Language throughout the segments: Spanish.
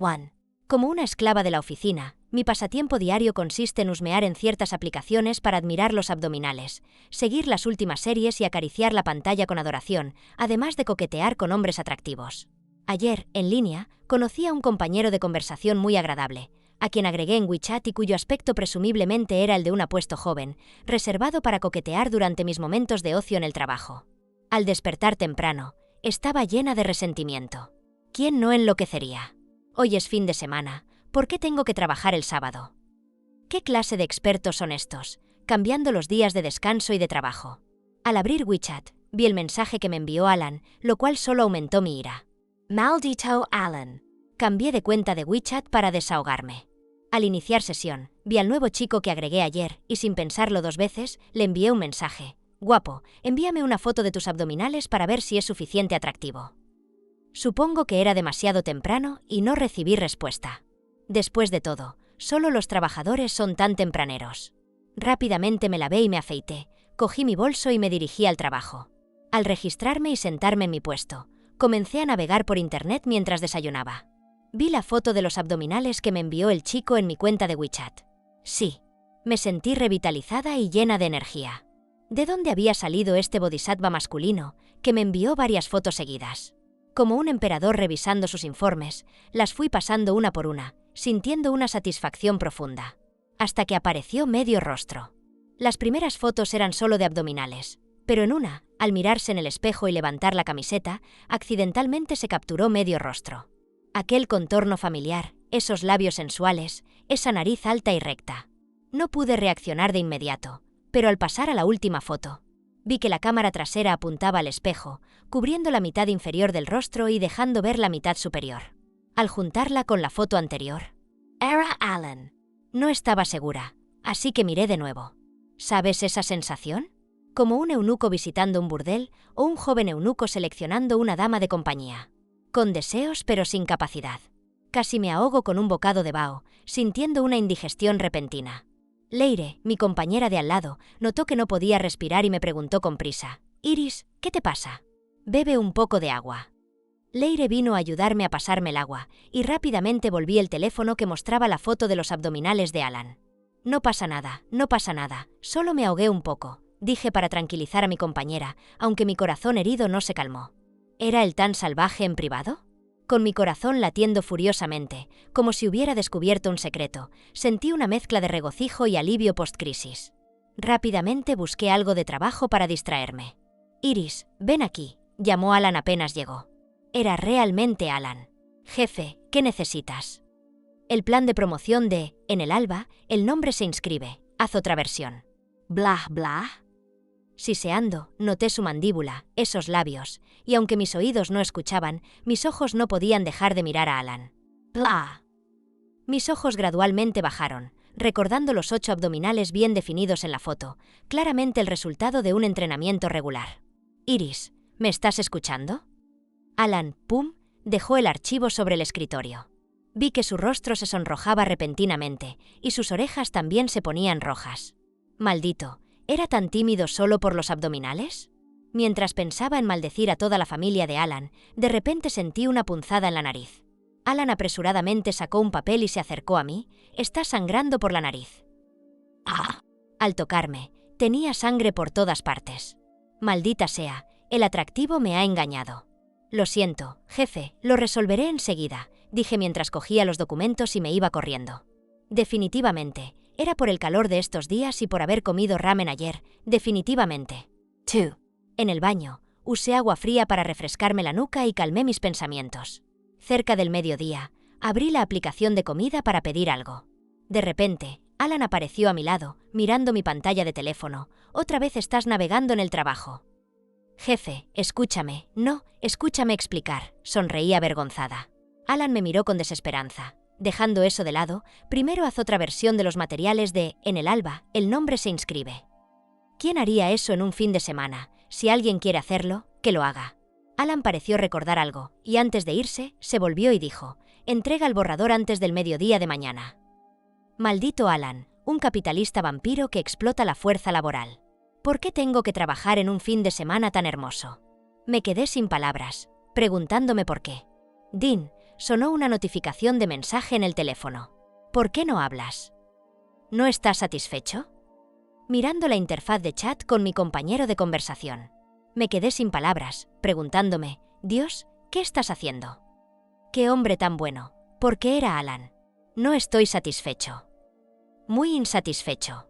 1. Como una esclava de la oficina, mi pasatiempo diario consiste en husmear en ciertas aplicaciones para admirar los abdominales, seguir las últimas series y acariciar la pantalla con adoración, además de coquetear con hombres atractivos. Ayer, en línea, conocí a un compañero de conversación muy agradable, a quien agregué en WeChat y cuyo aspecto presumiblemente era el de un apuesto joven, reservado para coquetear durante mis momentos de ocio en el trabajo. Al despertar temprano, estaba llena de resentimiento. ¿Quién no enloquecería? Hoy es fin de semana. ¿Por qué tengo que trabajar el sábado? ¿Qué clase de expertos son estos, cambiando los días de descanso y de trabajo? Al abrir WeChat, vi el mensaje que me envió Alan, lo cual solo aumentó mi ira. Maldito Alan. Cambié de cuenta de WeChat para desahogarme. Al iniciar sesión, vi al nuevo chico que agregué ayer y sin pensarlo 2 veces, le envié un mensaje. Guapo, envíame una foto de tus abdominales para ver si es suficiente atractivo. Supongo que era demasiado temprano y no recibí respuesta. Después de todo, solo los trabajadores son tan tempraneros. Rápidamente me lavé y me afeité, cogí mi bolso y me dirigí al trabajo. Al registrarme y sentarme en mi puesto, comencé a navegar por internet mientras desayunaba. Vi la foto de los abdominales que me envió el chico en mi cuenta de WeChat. Sí, me sentí revitalizada y llena de energía. ¿De dónde había salido este bodhisattva masculino que me envió varias fotos seguidas? Como un emperador revisando sus informes, las fui pasando una por una, sintiendo una satisfacción profunda. Hasta que apareció medio rostro. Las primeras fotos eran solo de abdominales, pero en una, al mirarse en el espejo y levantar la camiseta, accidentalmente se capturó medio rostro. Aquel contorno familiar, esos labios sensuales, esa nariz alta y recta. No pude reaccionar de inmediato, pero al pasar a la última foto, vi que la cámara trasera apuntaba al espejo, cubriendo la mitad inferior del rostro y dejando ver la mitad superior. Al juntarla con la foto anterior, era Alan. No estaba segura, así que miré de nuevo. ¿Sabes esa sensación? Como un eunuco visitando un burdel o un joven eunuco seleccionando una dama de compañía. Con deseos pero sin capacidad. Casi me ahogo con un bocado de bao, sintiendo una indigestión repentina. Leire, mi compañera de al lado, notó que no podía respirar y me preguntó con prisa. «Iris, ¿qué te pasa? Bebe un poco de agua». Leire vino a ayudarme a pasarme el agua, y rápidamente volví el teléfono que mostraba la foto de los abdominales de Alan. «No pasa nada, solo me ahogué un poco», dije para tranquilizar a mi compañera, aunque mi corazón herido no se calmó. ¿Era él tan salvaje en privado? Con mi corazón latiendo furiosamente, como si hubiera descubierto un secreto, sentí una mezcla de regocijo y alivio post-crisis. Rápidamente busqué algo de trabajo para distraerme. «Iris, ven aquí», llamó Alan apenas llegó. Era realmente Alan. «Jefe, ¿qué necesitas?» El plan de promoción de «En el alba, el nombre se inscribe, haz otra versión». «Blah, blah». Siseando, noté su mandíbula, esos labios, y aunque mis oídos no escuchaban, mis ojos no podían dejar de mirar a Alan. «Blah». Mis ojos gradualmente bajaron, recordando los 8 abdominales bien definidos en la foto, claramente el resultado de un entrenamiento regular. «Iris, ¿me estás escuchando?» Alan, pum, dejó el archivo sobre el escritorio. Vi que su rostro se sonrojaba repentinamente, y sus orejas también se ponían rojas. Maldito, ¿era tan tímido solo por los abdominales? Mientras pensaba en maldecir a toda la familia de Alan, de repente sentí una punzada en la nariz. Alan apresuradamente sacó un papel y se acercó a mí. «Está sangrando por la nariz». ¡Ah! Al tocarme, tenía sangre por todas partes. Maldita sea, el atractivo me ha engañado. «Lo siento, jefe, lo resolveré enseguida», dije mientras cogía los documentos y me iba corriendo. Definitivamente, era por el calor de estos días y por haber comido ramen ayer, definitivamente. 2. En el baño, usé agua fría para refrescarme la nuca y calmé mis pensamientos. Cerca del mediodía, abrí la aplicación de comida para pedir algo. De repente, Alan apareció a mi lado, mirando mi pantalla de teléfono. «Otra vez estás navegando en el trabajo». «Jefe, escúchame, no, escúchame explicar», sonreí avergonzada. Alan me miró con desesperanza. «Dejando eso de lado, primero haz otra versión de los materiales de «En el alba, el nombre se inscribe». ¿Quién haría eso en un fin de semana? Si alguien quiere hacerlo, que lo haga». Alan pareció recordar algo, y antes de irse, se volvió y dijo: «Entrega el borrador antes del mediodía de mañana». Maldito Alan, un capitalista vampiro que explota la fuerza laboral. ¿Por qué tengo que trabajar en un fin de semana tan hermoso? Me quedé sin palabras, preguntándome por qué. «Dean, sonó una notificación de mensaje en el teléfono. ¿Por qué no hablas? ¿No estás satisfecho? Mirando la interfaz de chat con mi compañero de conversación. Me quedé sin palabras, preguntándome, Dios, ¿qué estás haciendo? ¡Qué hombre tan bueno! ¿Por qué era Alan? No estoy satisfecho. Muy insatisfecho.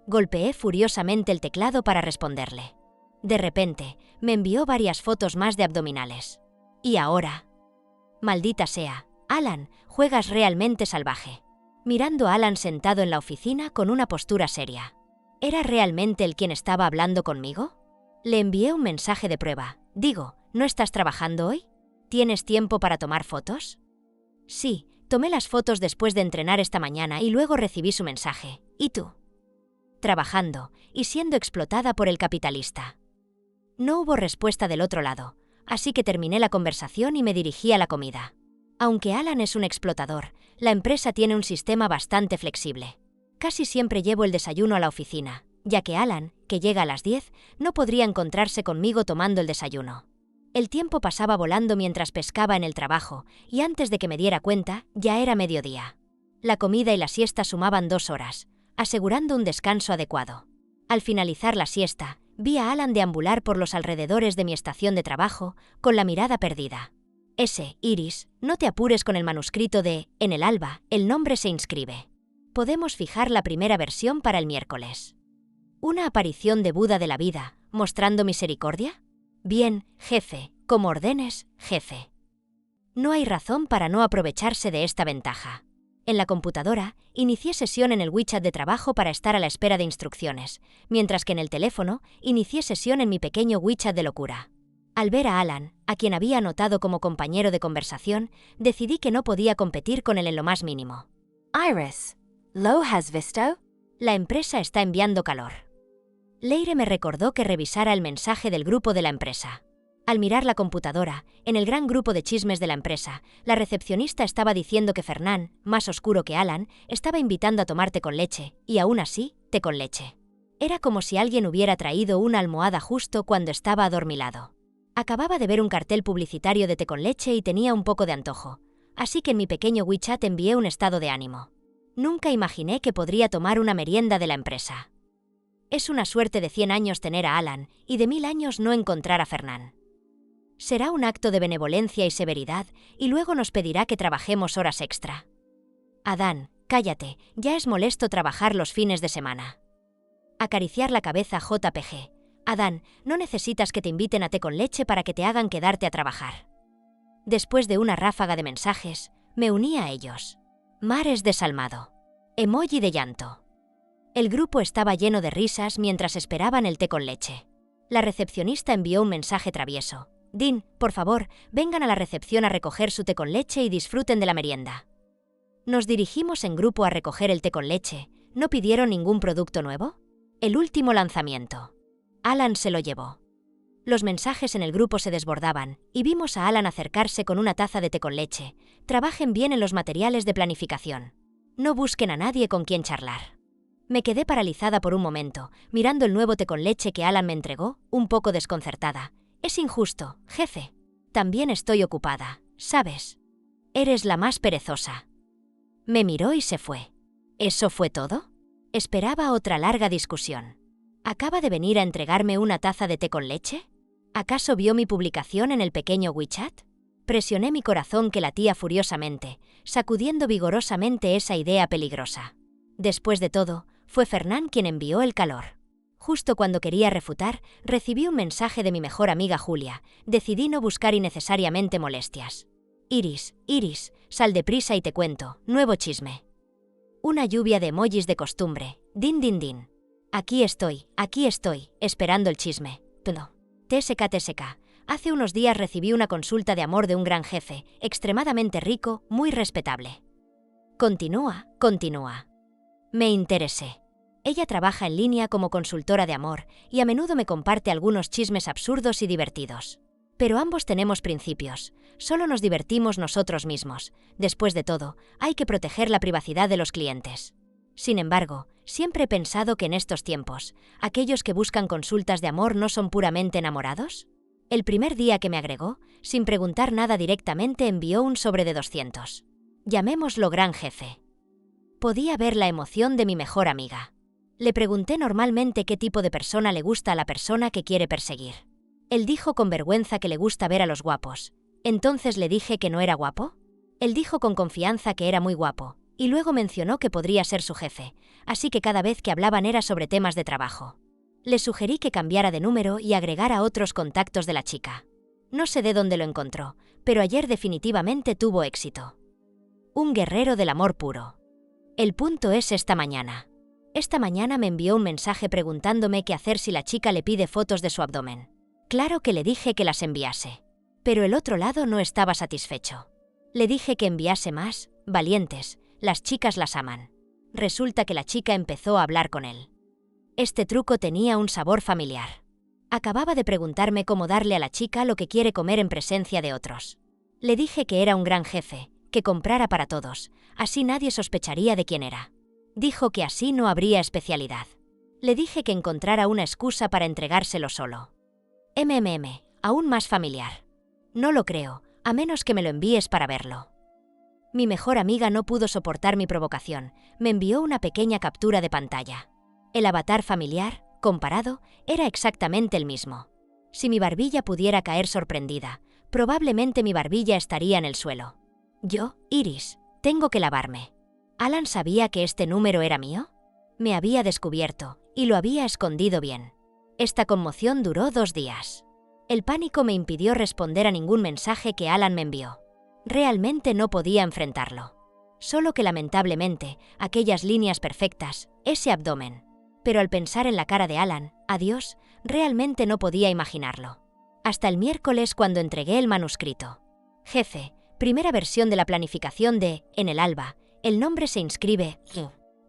Golpeé furiosamente el teclado para responderle. De repente, me envió varias fotos más de abdominales. ¿Y ahora? Maldita sea, Alan, juegas realmente salvaje. Mirando a Alan sentado en la oficina con una postura seria. ¿Era realmente él quien estaba hablando conmigo? Le envié un mensaje de prueba. Digo, ¿no estás trabajando hoy? ¿Tienes tiempo para tomar fotos? Sí, tomé las fotos después de entrenar esta mañana y luego recibí su mensaje. ¿Y tú? Trabajando y siendo explotada por el capitalista. No hubo respuesta del otro lado, así que terminé la conversación y me dirigí a la comida. Aunque Alan es un explotador, la empresa tiene un sistema bastante flexible. Casi siempre llevo el desayuno a la oficina, ya que Alan, que llega a las 10, no podría encontrarse conmigo tomando el desayuno. El tiempo pasaba volando mientras pescaba en el trabajo, y antes de que me diera cuenta, ya era mediodía. La comida y la siesta sumaban 2 horas, asegurando un descanso adecuado. Al finalizar la siesta, vi a Alan deambular por los alrededores de mi estación de trabajo, con la mirada perdida. Iris, no te apures con el manuscrito de En el alba, el nombre se inscribe. Podemos fijar la primera versión para el miércoles. ¿Una aparición de Buda de la vida, mostrando misericordia? Bien, jefe, como ordenes, jefe. No hay razón para no aprovecharse de esta ventaja. En la computadora, inicié sesión en el WeChat de trabajo para estar a la espera de instrucciones, mientras que en el teléfono, inicié sesión en mi pequeño WeChat de locura. Al ver a Alan, a quien había anotado como compañero de conversación, decidí que no podía competir con él en lo más mínimo. Iris, ¿lo has visto? La empresa está enviando calor. Leire me recordó que revisara el mensaje del grupo de la empresa. Al mirar la computadora, en el gran grupo de chismes de la empresa, la recepcionista estaba diciendo que Fernán, más oscuro que Alan, estaba invitando a tomar té con leche, y aún así, té con leche. Era como si alguien hubiera traído una almohada justo cuando estaba adormilado. Acababa de ver un cartel publicitario de té con leche y tenía un poco de antojo, así que en mi pequeño WeChat envié un estado de ánimo. Nunca imaginé que podría tomar una merienda de la empresa. Es una suerte de 100 años tener a Alan y de 1000 años no encontrar a Fernán. Será un acto de benevolencia y severidad y luego nos pedirá que trabajemos horas extra. Adán, cállate, ya es molesto trabajar los fines de semana. Acariciar la cabeza JPG. Adán, no necesitas que te inviten a té con leche para que te hagan quedarte a trabajar. Después de una ráfaga de mensajes, me uní a ellos. Mares desalmado. Emoji de llanto. El grupo estaba lleno de risas mientras esperaban el té con leche. La recepcionista envió un mensaje travieso. Dean, por favor, vengan a la recepción a recoger su té con leche y disfruten de la merienda. Nos dirigimos en grupo a recoger el té con leche. ¿No pidieron ningún producto nuevo? El último lanzamiento. Alan se lo llevó. Los mensajes en el grupo se desbordaban, y vimos a Alan acercarse con una taza de té con leche. Trabajen bien en los materiales de planificación. No busquen a nadie con quien charlar. Me quedé paralizada por un momento, mirando el nuevo té con leche que Alan me entregó, un poco desconcertada. Es injusto, jefe. También estoy ocupada, ¿sabes? Eres la más perezosa. Me miró y se fue. ¿Eso fue todo? Esperaba otra larga discusión. ¿Acaba de venir a entregarme una taza de té con leche? ¿Acaso vio mi publicación en el pequeño WeChat? Presioné mi corazón que latía furiosamente, sacudiendo vigorosamente esa idea peligrosa. Después de todo, fue Fernán quien envió el calor. Justo cuando quería refutar, recibí un mensaje de mi mejor amiga Julia. Decidí no buscar innecesariamente molestias. Iris, sal deprisa y te cuento, nuevo chisme. Una lluvia de emojis de costumbre. Din din din. Aquí estoy, esperando el chisme. TSK. Hace unos días recibí una consulta de amor de un gran jefe, extremadamente rico, muy respetable. Continúa. Me interesé. Ella trabaja en línea como consultora de amor y a menudo me comparte algunos chismes absurdos y divertidos. Pero ambos tenemos principios. Solo nos divertimos nosotros mismos. Después de todo, hay que proteger la privacidad de los clientes. Sin embargo, siempre he pensado que en estos tiempos, ¿aquellos que buscan consultas de amor no son puramente enamorados? El primer día que me agregó, sin preguntar nada directamente envió un sobre de 200. Llamémoslo gran jefe. Podía ver la emoción de mi mejor amiga. Le pregunté normalmente qué tipo de persona le gusta a la persona que quiere perseguir. Él dijo con vergüenza que le gusta ver a los guapos. Entonces le dije que no era guapo. Él dijo con confianza que era muy guapo, y luego mencionó que podría ser su jefe, así que cada vez que hablaban era sobre temas de trabajo. Le sugerí que cambiara de número y agregara otros contactos de la chica. No sé de dónde lo encontró, pero ayer definitivamente tuvo éxito. Un guerrero del amor puro. El punto es esta mañana. Esta mañana me envió un mensaje preguntándome qué hacer si la chica le pide fotos de su abdomen. Claro que le dije que las enviase. Pero el otro lado no estaba satisfecho. Le dije que enviase más, valientes, las chicas las aman. Resulta que la chica empezó a hablar con él. Este truco tenía un sabor familiar. Acababa de preguntarme cómo darle a la chica lo que quiere comer en presencia de otros. Le dije que era un gran jefe, que comprara para todos, así nadie sospecharía de quién era. Dijo que así no habría especialidad. Le dije que encontrara una excusa para entregárselo solo. Aún más familiar. No lo creo, a menos que me lo envíes para verlo. Mi mejor amiga no pudo soportar mi provocación, me envió una pequeña captura de pantalla. El avatar familiar, comparado, era exactamente el mismo. Si mi barbilla pudiera caer sorprendida, probablemente mi barbilla estaría en el suelo. Yo, Iris, tengo que lavarme. ¿Alan sabía que este número era mío? Me había descubierto, y lo había escondido bien. Esta conmoción duró 2 días. El pánico me impidió responder a ningún mensaje que Alan me envió. Realmente no podía enfrentarlo. Solo que lamentablemente, aquellas líneas perfectas, ese abdomen. Pero al pensar en la cara de Alan, adiós, realmente no podía imaginarlo. Hasta el miércoles cuando entregué el manuscrito. Jefe, primera versión de la planificación de En el alba, el nombre se inscribe.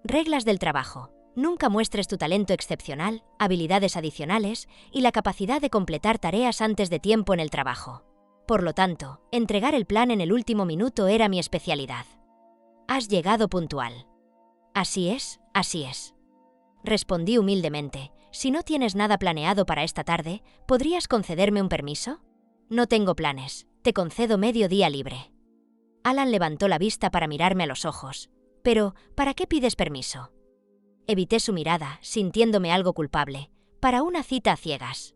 Reglas del trabajo. Nunca muestres tu talento excepcional, habilidades adicionales y la capacidad de completar tareas antes de tiempo en el trabajo. Por lo tanto, entregar el plan en el último minuto era mi especialidad. Has llegado puntual. Así es, así es. Respondí humildemente. Si no tienes nada planeado para esta tarde, ¿podrías concederme un permiso? No tengo planes. Te concedo medio día libre. Alan levantó la vista para mirarme a los ojos. Pero, ¿para qué pides permiso? Evité su mirada, sintiéndome algo culpable. Para una cita a ciegas.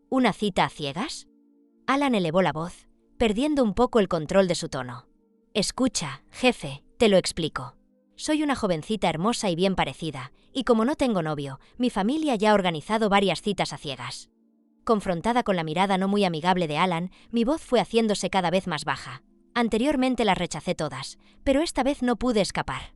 ¿Una cita a ciegas? Alan elevó la voz, perdiendo un poco el control de su tono. Escucha, jefe, te lo explico. Soy una jovencita hermosa y bien parecida, y como no tengo novio, mi familia ya ha organizado varias citas a ciegas. Confrontada con la mirada no muy amigable de Alan, mi voz fue haciéndose cada vez más baja. Anteriormente las rechacé todas, pero esta vez no pude escapar.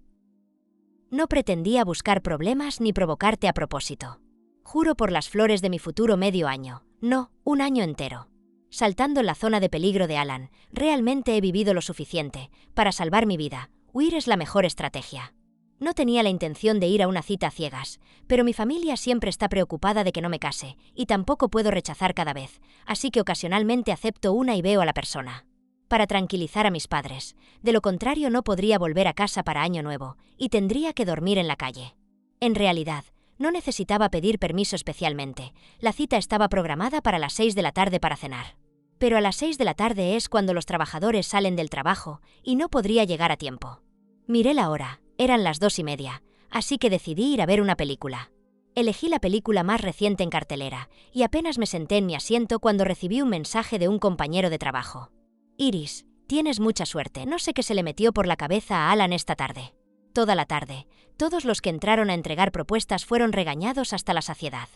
No pretendía buscar problemas ni provocarte a propósito. Juro por las flores de mi futuro medio año, no, 1 año entero. Saltando en la zona de peligro de Alan, realmente he vivido lo suficiente para salvar mi vida. Huir es la mejor estrategia. No tenía la intención de ir a una cita a ciegas, pero mi familia siempre está preocupada de que no me case, y tampoco puedo rechazar cada vez, así que ocasionalmente acepto una y veo a la persona. Para tranquilizar a mis padres, de lo contrario no podría volver a casa para Año Nuevo, y tendría que dormir en la calle. En realidad, no necesitaba pedir permiso especialmente, la cita estaba programada para las 6 de la tarde para cenar. Pero a las 6 de la tarde es cuando los trabajadores salen del trabajo, y no podría llegar a tiempo. Miré la hora, eran las 2:30, así que decidí ir a ver una película. Elegí la película más reciente en cartelera, y apenas me senté en mi asiento cuando recibí un mensaje de un compañero de trabajo. Iris, tienes mucha suerte, no sé qué se le metió por la cabeza a Alan esta tarde. Toda la tarde, todos los que entraron a entregar propuestas fueron regañados hasta la saciedad.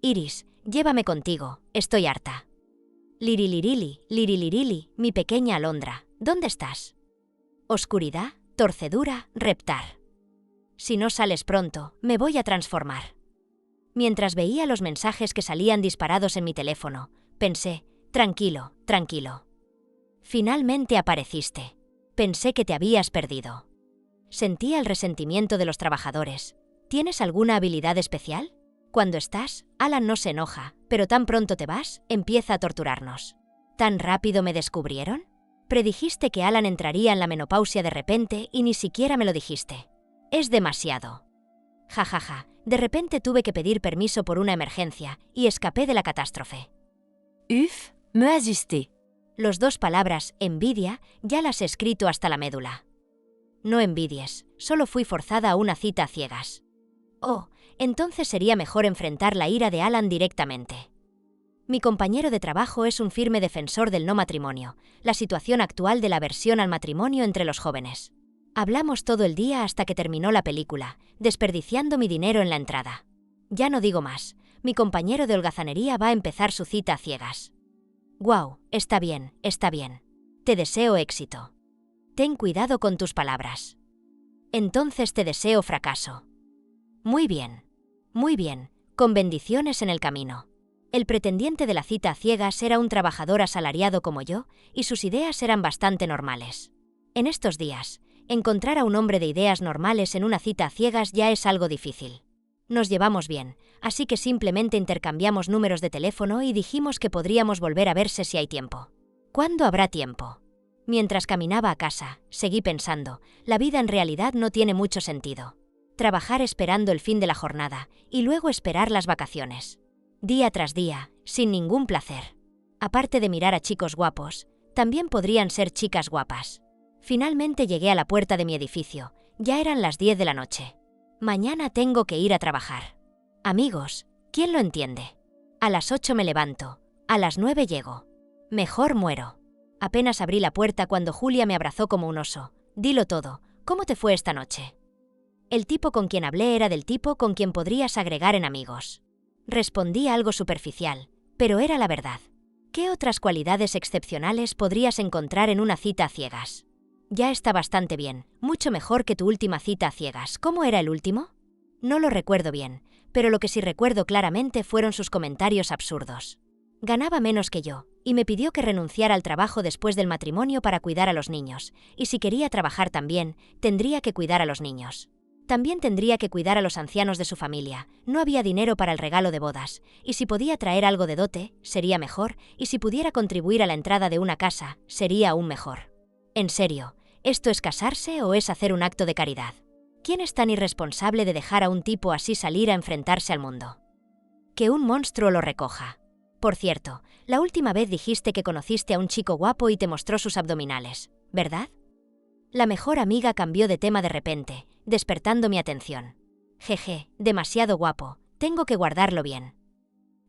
Iris, llévame contigo, estoy harta. Lirilirili, mi pequeña alondra, ¿dónde estás? Oscuridad, torcedura, reptar. Si no sales pronto, me voy a transformar. Mientras veía los mensajes que salían disparados en mi teléfono, pensé, tranquilo, tranquilo. Finalmente apareciste. Pensé que te habías perdido. Sentía el resentimiento de los trabajadores. ¿Tienes alguna habilidad especial? Cuando estás, Alan no se enoja, pero tan pronto te vas, empieza a torturarnos. ¿Tan rápido me descubrieron? Predijiste que Alan entraría en la menopausia de repente y ni siquiera me lo dijiste. Es demasiado. Ja, de repente tuve que pedir permiso por una emergencia y escapé de la catástrofe. me ajuster. Los dos palabras envidia ya las he escrito hasta la médula. No envidies, solo fui forzada a una cita a ciegas. Oh, entonces sería mejor enfrentar la ira de Alan directamente. Mi compañero de trabajo es un firme defensor del no matrimonio, la situación actual de la aversión al matrimonio entre los jóvenes. Hablamos todo el día hasta que terminó la película, desperdiciando mi dinero en la entrada. Ya no digo más, mi compañero de holgazanería va a empezar su cita a ciegas. Guau, está bien, está bien. Te deseo éxito. Ten cuidado con tus palabras. Entonces te deseo fracaso. Muy bien, con bendiciones en el camino. El pretendiente de la cita a ciegas era un trabajador asalariado como yo, y sus ideas eran bastante normales. En estos días, encontrar a un hombre de ideas normales en una cita a ciegas ya es algo difícil. Nos llevamos bien, así que simplemente intercambiamos números de teléfono y dijimos que podríamos volver a verse si hay tiempo. ¿Cuándo habrá tiempo? Mientras caminaba a casa, seguí pensando, la vida en realidad no tiene mucho sentido. Trabajar esperando el fin de la jornada, y luego esperar las vacaciones. Día tras día, sin ningún placer. Aparte de mirar a chicos guapos, también podrían ser chicas guapas. Finalmente llegué a la puerta de mi edificio, ya eran las 10 de la noche. Mañana tengo que ir a trabajar. Amigos, ¿quién lo entiende? A las 8 me levanto, a las 9 llego. Mejor muero. Apenas abrí la puerta cuando Julia me abrazó como un oso. Dilo todo, ¿cómo te fue esta noche? El tipo con quien hablé era del tipo con quien podrías agregar en amigos. Respondí algo superficial, pero era la verdad. ¿Qué otras cualidades excepcionales podrías encontrar en una cita a ciegas? Ya está bastante bien, mucho mejor que tu última cita a ciegas. ¿Cómo era el último? No lo recuerdo bien, pero lo que sí recuerdo claramente fueron sus comentarios absurdos. Ganaba menos que yo, y me pidió que renunciara al trabajo después del matrimonio para cuidar a los niños, y si quería trabajar también, tendría que cuidar a los niños. También tendría que cuidar a los ancianos de su familia, no había dinero para el regalo de bodas, y si podía traer algo de dote, sería mejor, y si pudiera contribuir a la entrada de una casa, sería aún mejor. En serio, ¿esto es casarse o es hacer un acto de caridad? ¿Quién es tan irresponsable de dejar a un tipo así salir a enfrentarse al mundo? Que un monstruo lo recoja. Por cierto, la última vez dijiste que conociste a un chico guapo y te mostró sus abdominales, ¿verdad? La mejor amiga cambió de tema de repente, despertando mi atención. Jeje, demasiado guapo, tengo que guardarlo bien.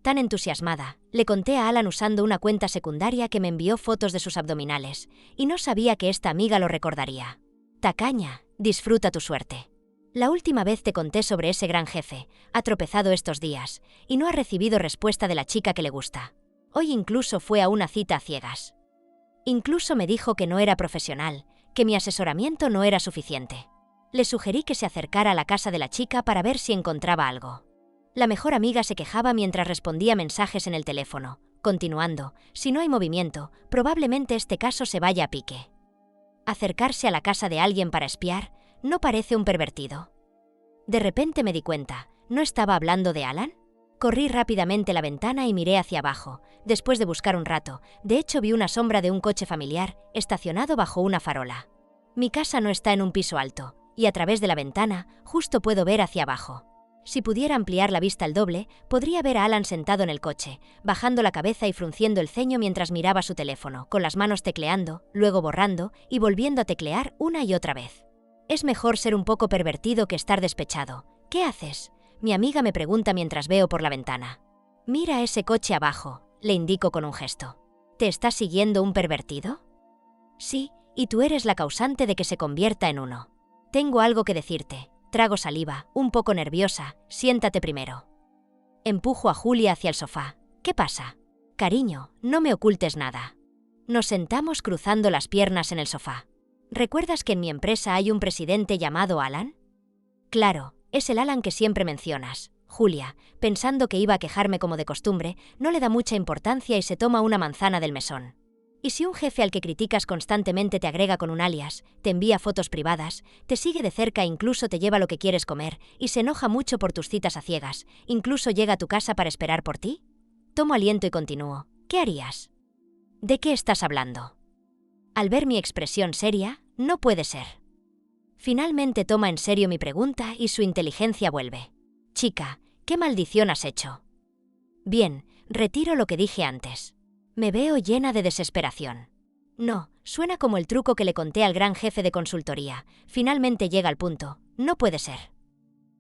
Tan entusiasmada, le conté a Alan usando una cuenta secundaria que me envió fotos de sus abdominales, y no sabía que esta amiga lo recordaría. Tacaña, disfruta tu suerte. La última vez te conté sobre ese gran jefe, ha tropezado estos días, y no ha recibido respuesta de la chica que le gusta. Hoy incluso fue a una cita a ciegas. Incluso me dijo que no era profesional, que mi asesoramiento no era suficiente. Le sugerí que se acercara a la casa de la chica para ver si encontraba algo. La mejor amiga se quejaba mientras respondía mensajes en el teléfono, continuando, si no hay movimiento, probablemente este caso se vaya a pique. Acercarse a la casa de alguien para espiar, ¿no parece un pervertido? De repente me di cuenta, ¿no estaba hablando de Alan? Corrí rápidamente la ventana y miré hacia abajo, después de buscar un rato, de hecho vi una sombra de un coche familiar, estacionado bajo una farola. Mi casa no está en un piso alto, y a través de la ventana, justo puedo ver hacia abajo. Si pudiera ampliar la vista al doble, podría ver a Alan sentado en el coche, bajando la cabeza y frunciendo el ceño mientras miraba su teléfono, con las manos tecleando, luego borrando y volviendo a teclear una y otra vez. Es mejor ser un poco pervertido que estar despechado. ¿Qué haces? Mi amiga me pregunta mientras veo por la ventana. Mira ese coche abajo, le indico con un gesto. ¿Te está siguiendo un pervertido? Sí, y tú eres la causante de que se convierta en uno. Tengo algo que decirte. Trago saliva, un poco nerviosa, siéntate primero. Empujo a Julia hacia el sofá. ¿Qué pasa? Cariño, no me ocultes nada. Nos sentamos cruzando las piernas en el sofá. ¿Recuerdas que en mi empresa hay un presidente llamado Alan? Claro, es el Alan que siempre mencionas. Julia, pensando que iba a quejarme como de costumbre, no le da mucha importancia y se toma una manzana del mesón. ¿Y si un jefe al que criticas constantemente te agrega con un alias, te envía fotos privadas, te sigue de cerca e incluso te lleva lo que quieres comer, y se enoja mucho por tus citas a ciegas, incluso llega a tu casa para esperar por ti? Tomo aliento y continúo. ¿Qué harías? ¿De qué estás hablando? Al ver mi expresión seria, no puede ser. Finalmente toma en serio mi pregunta y su inteligencia vuelve. Chica, ¿qué maldición has hecho? Bien, retiro lo que dije antes. Me veo llena de desesperación. No, suena como el truco que le conté al gran jefe de consultoría. Finalmente llega al punto. No puede ser.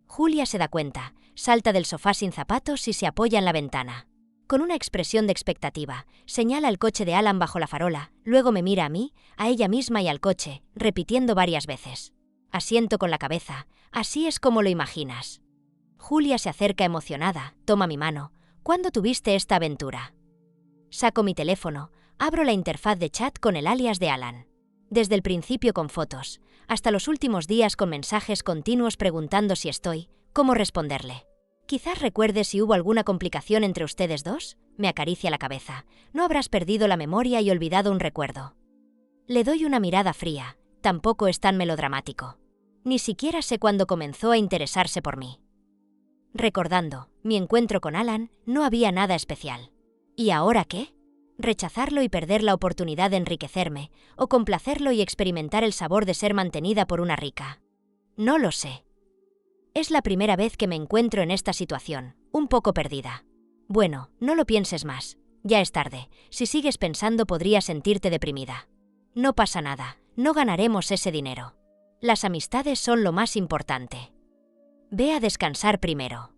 Julia se da cuenta, salta del sofá sin zapatos y se apoya en la ventana. Con una expresión de expectativa, señala el coche de Alan bajo la farola, luego me mira a mí, a ella misma y al coche, repitiendo varias veces. Asiento con la cabeza. Así es como lo imaginas. Julia se acerca emocionada, toma mi mano. ¿Cuándo tuviste esta aventura? Saco mi teléfono, abro la interfaz de chat con el alias de Alan. Desde el principio con fotos, hasta los últimos días con mensajes continuos preguntando si estoy, cómo responderle. Quizás recuerdes si hubo alguna complicación entre ustedes dos. Me acaricia la cabeza. No habrás perdido la memoria y olvidado un recuerdo. Le doy una mirada fría. Tampoco es tan melodramático. Ni siquiera sé cuándo comenzó a interesarse por mí. Recordando mi encuentro con Alan, no había nada especial. ¿Y ahora qué? ¿Rechazarlo y perder la oportunidad de enriquecerme, o complacerlo y experimentar el sabor de ser mantenida por una rica? No lo sé. Es la primera vez que me encuentro en esta situación, un poco perdida. Bueno, no lo pienses más. Ya es tarde. Si sigues pensando podrías sentirte deprimida. No pasa nada, no ganaremos ese dinero. Las amistades son lo más importante. Ve a descansar primero.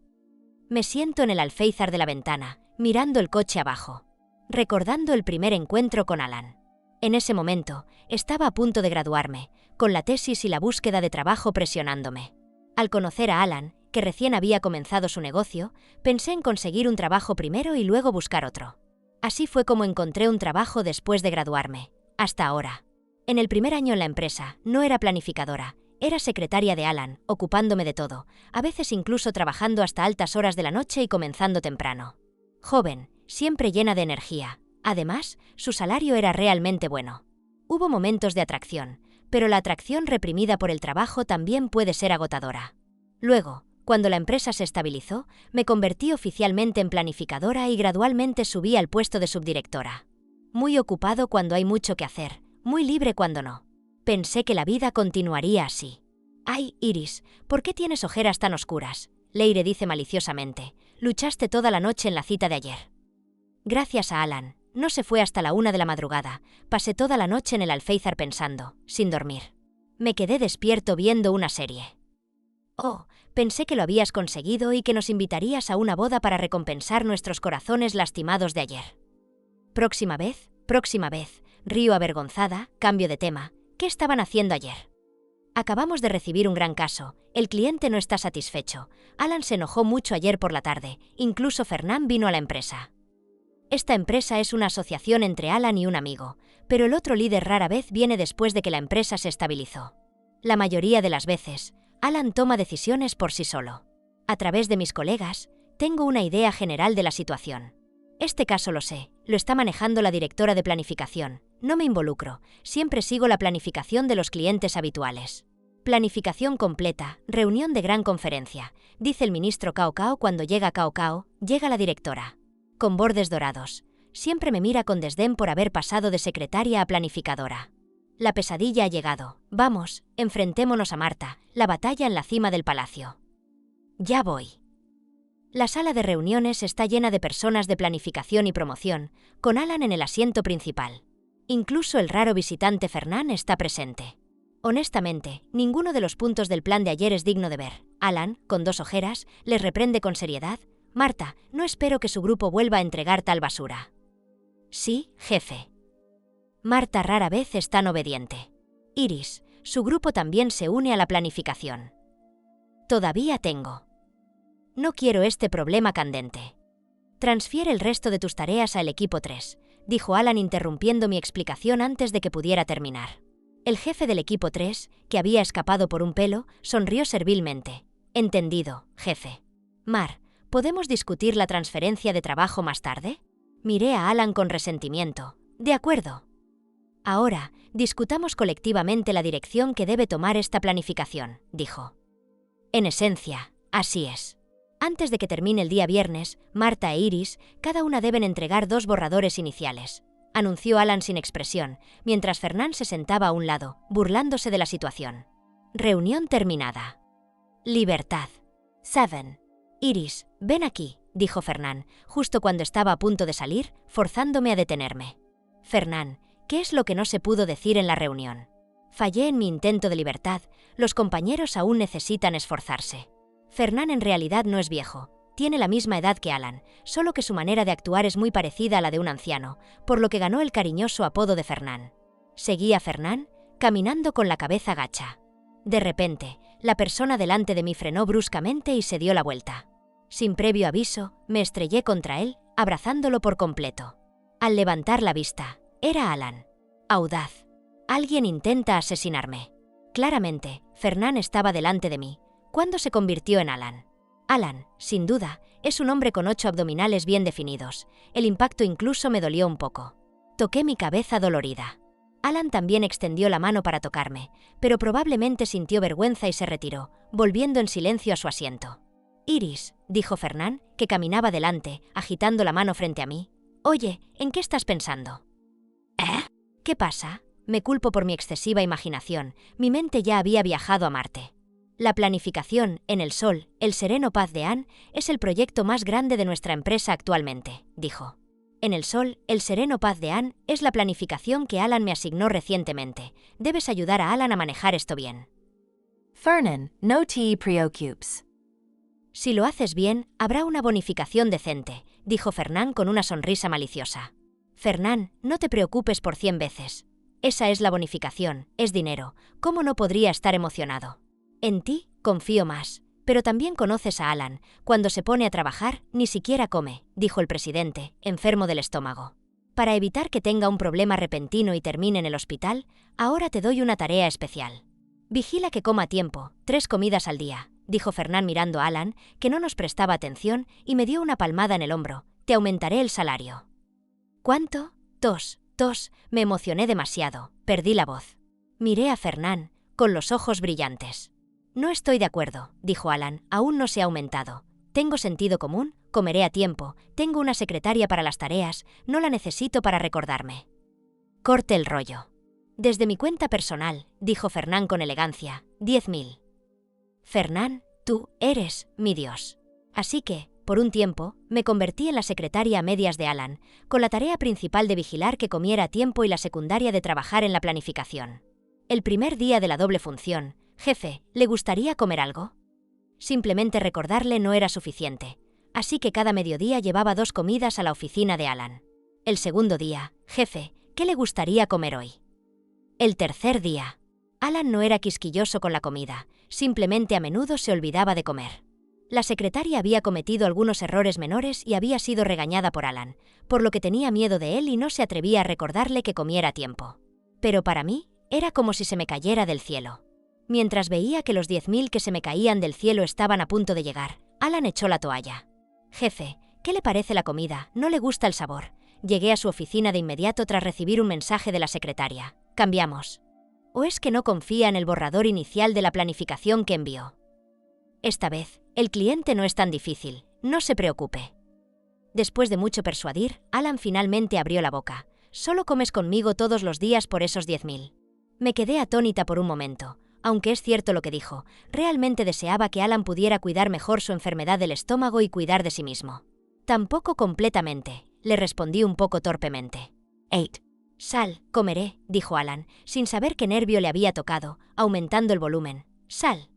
Me siento en el alféizar de la ventana, mirando el coche abajo, recordando el primer encuentro con Alan. En ese momento, estaba a punto de graduarme, con la tesis y la búsqueda de trabajo presionándome. Al conocer a Alan, que recién había comenzado su negocio, pensé en conseguir un trabajo primero y luego buscar otro. Así fue como encontré un trabajo después de graduarme, hasta ahora. En el primer año en la empresa, no era planificadora, era secretaria de Alan, ocupándome de todo, a veces incluso trabajando hasta altas horas de la noche y comenzando temprano. Joven, siempre llena de energía. Además, su salario era realmente bueno. Hubo momentos de atracción, pero la atracción reprimida por el trabajo también puede ser agotadora. Luego, cuando la empresa se estabilizó, me convertí oficialmente en planificadora y gradualmente subí al puesto de subdirectora. Muy ocupado cuando hay mucho que hacer, muy libre cuando no. Pensé que la vida continuaría así. «Ay, Iris, ¿por qué tienes ojeras tan oscuras?», Leire dice maliciosamente. «Luchaste toda la noche en la cita de ayer». Gracias a Alan, no se fue hasta la 1 de la madrugada. Pasé toda la noche en el alféizar pensando, sin dormir. Me quedé despierto viendo una serie. Oh, pensé que lo habías conseguido y que nos invitarías a una boda para recompensar nuestros corazones lastimados de ayer. Próxima vez, río avergonzada, cambio de tema. ¿Qué estaban haciendo ayer? Acabamos de recibir un gran caso. El cliente no está satisfecho. Alan se enojó mucho ayer por la tarde. Incluso Fernán vino a la empresa. Esta empresa es una asociación entre Alan y un amigo, pero el otro líder rara vez viene después de que la empresa se estabilizó. La mayoría de las veces, Alan toma decisiones por sí solo. A través de mis colegas, tengo una idea general de la situación. Este caso lo sé, lo está manejando la directora de planificación. No me involucro, siempre sigo la planificación de los clientes habituales. Planificación completa, reunión de gran conferencia, dice el ministro Cao Cao cuando llega Cao Cao, llega la directora. Con bordes dorados. Siempre me mira con desdén por haber pasado de secretaria a planificadora. La pesadilla ha llegado. Vamos, enfrentémonos a Marta, la batalla en la cima del palacio. Ya voy. La sala de reuniones está llena de personas de planificación y promoción, con Alan en el asiento principal. Incluso el raro visitante Fernán está presente. Honestamente, ninguno de los puntos del plan de ayer es digno de ver. Alan, con 2 ojeras, les reprende con seriedad. Marta, no espero que su grupo vuelva a entregar tal basura. Sí, jefe. Marta rara vez es tan obediente. Iris, su grupo también se une a la planificación. Todavía tengo. No quiero este problema candente. Transfiere el resto de tus tareas al equipo 3, dijo Alan interrumpiendo mi explicación antes de que pudiera terminar. El jefe del equipo 3, que había escapado por un pelo, sonrió servilmente. Entendido, jefe. Mar, ¿podemos discutir la transferencia de trabajo más tarde? Miré a Alan con resentimiento. De acuerdo. Ahora, discutamos colectivamente la dirección que debe tomar esta planificación, dijo. En esencia, así es. Antes de que termine el día viernes, Marta e Iris, cada una deben entregar 2 borradores iniciales, anunció Alan sin expresión, mientras Fernán se sentaba a un lado, burlándose de la situación. Reunión terminada. Libertad. 7. Iris, ven aquí, dijo Fernán, justo cuando estaba a punto de salir, forzándome a detenerme. Fernán, ¿qué es lo que no se pudo decir en la reunión? Fallé en mi intento de libertad, los compañeros aún necesitan esforzarse. Fernán en realidad no es viejo, tiene la misma edad que Alan, solo que su manera de actuar es muy parecida a la de un anciano, por lo que ganó el cariñoso apodo de Fernán. Seguí a Fernán, caminando con la cabeza gacha. De repente, la persona delante de mí frenó bruscamente y se dio la vuelta. Sin previo aviso, me estrellé contra él, abrazándolo por completo. Al levantar la vista, era Alan. Audaz. Alguien intenta asesinarme. Claramente, Fernán estaba delante de mí. ¿Cuándo se convirtió en Alan? Alan, sin duda, es un hombre con 8 abdominales bien definidos. El impacto incluso me dolió un poco. Toqué mi cabeza dolorida. Alan también extendió la mano para tocarme, pero probablemente sintió vergüenza y se retiró, volviendo en silencio a su asiento. Iris, dijo Fernán, que caminaba delante, agitando la mano frente a mí. Oye, ¿en qué estás pensando? ¿Qué pasa? Me culpo por mi excesiva imaginación. Mi mente ya había viajado a Marte. La planificación, en el Sol, el sereno Paz de Anne, es el proyecto más grande de nuestra empresa actualmente, dijo. En el Sol, el sereno Paz de Anne es la planificación que Alan me asignó recientemente. Debes ayudar a Alan a manejar esto bien. Fernán, no te preocupes. Si lo haces bien, habrá una bonificación decente, dijo Fernán con una sonrisa maliciosa. Fernán, no te preocupes por 100 veces. Esa es la bonificación, es dinero. ¿Cómo no podría estar emocionado? En ti, confío más. Pero también conoces a Alan. Cuando se pone a trabajar, ni siquiera come, dijo el presidente, enfermo del estómago. Para evitar que tenga un problema repentino y termine en el hospital, ahora te doy una tarea especial. Vigila que coma a tiempo, 3 comidas al día, dijo Fernán mirando a Alan, que no nos prestaba atención, y me dio una palmada en el hombro. Te aumentaré el salario. ¿Cuánto? Tos, me emocioné demasiado, perdí la voz. Miré a Fernán, con los ojos brillantes. No estoy de acuerdo, dijo Alan, aún no se ha aumentado. Tengo sentido común, comeré a tiempo, tengo una secretaria para las tareas, no la necesito para recordarme. Corte el rollo. Desde mi cuenta personal, dijo Fernán con elegancia, 10.000. Fernán, tú eres mi Dios. Así que, por un tiempo, me convertí en la secretaria a medias de Alan, con la tarea principal de vigilar que comiera a tiempo y la secundaria de trabajar en la planificación. El primer día de la doble función, jefe, ¿le gustaría comer algo? Simplemente recordarle no era suficiente, así que cada mediodía llevaba 2 comidas a la oficina de Alan. El segundo día, jefe, ¿qué le gustaría comer hoy? El tercer día. Alan no era quisquilloso con la comida, simplemente a menudo se olvidaba de comer. La secretaria había cometido algunos errores menores y había sido regañada por Alan, por lo que tenía miedo de él y no se atrevía a recordarle que comiera a tiempo. Pero para mí, era como si se me cayera del cielo. Mientras veía que los 10.000 que se me caían del cielo estaban a punto de llegar, Alan echó la toalla. Jefe, ¿qué le parece la comida? No le gusta el sabor. Llegué a su oficina de inmediato tras recibir un mensaje de la secretaria. Cambiamos. ¿O es que no confía en el borrador inicial de la planificación que envió? Esta vez, el cliente no es tan difícil, no se preocupe. Después de mucho persuadir, Alan finalmente abrió la boca. Solo comes conmigo todos los días por esos 10.000. Me quedé atónita por un momento. Aunque es cierto lo que dijo, realmente deseaba que Alan pudiera cuidar mejor su enfermedad del estómago y cuidar de sí mismo. Tampoco completamente, le respondí un poco torpemente. 8. Sal, comeré, dijo Alan, sin saber qué nervio le había tocado, aumentando el volumen. Sal.